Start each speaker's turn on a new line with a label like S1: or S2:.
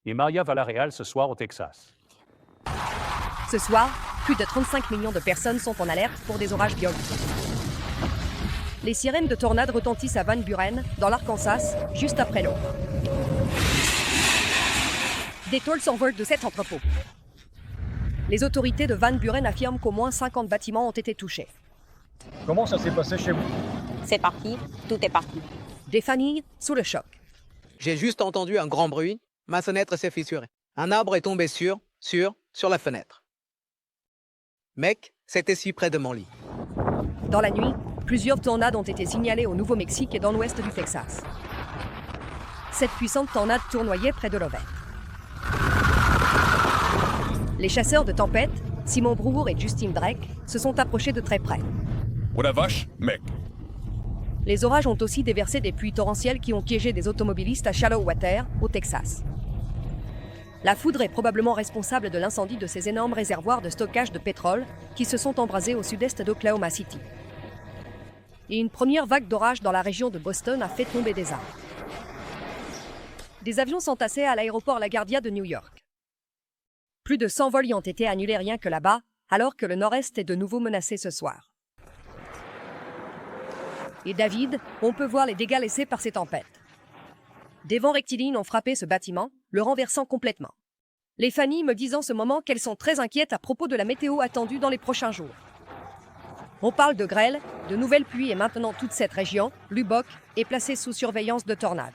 S1: et Maria Villarreal ce soir au Texas.
S2: Ce soir, plus de 35 millions de personnes sont en alerte pour des orages violents. Les sirènes de tornades retentissent à Van Buren, dans l'Arkansas, juste après l'aube. Des tôles s'envolent de cet entrepôt. Les autorités de Van Buren affirment qu'au moins 50 bâtiments ont été touchés.
S3: Comment ça s'est passé chez vous?
S4: C'est parti, tout est parti.
S2: Des familles sous le choc.
S5: J'ai juste entendu un grand bruit, ma fenêtre s'est fissurée. Un arbre est tombé sur la fenêtre. Mec, c'était si près de mon lit.
S2: Dans la nuit, plusieurs tornades ont été signalées au Nouveau-Mexique et dans l'ouest du Texas. Cette puissante tornade tournoyait près de l'Ovette. Les chasseurs de tempêtes, Simon Brewer et Justin Drake, se sont approchés de très près.
S6: Oh la vache, mec!
S2: Les orages ont aussi déversé des pluies torrentielles qui ont piégé des automobilistes à Shallow-Water, au Texas. La foudre est probablement responsable de l'incendie de ces énormes réservoirs de stockage de pétrole qui se sont embrasés au sud-est d'Oklahoma City. Et une première vague d'orage dans la région de Boston a fait tomber des arbres. Des avions s'entassaient à l'aéroport LaGuardia de New York. Plus de 100 vols y ont été annulés rien que là-bas, alors que le nord-est est de nouveau menacé ce soir. Et David, on peut voir les dégâts laissés par ces tempêtes. Des vents rectilignes ont frappé ce bâtiment, le renversant complètement. Les familles me disent en ce moment qu'elles sont très inquiètes à propos de la météo attendue dans les prochains jours. On parle de grêle, de nouvelles pluies et maintenant toute cette région, Lubbock, est placée sous surveillance de tornades.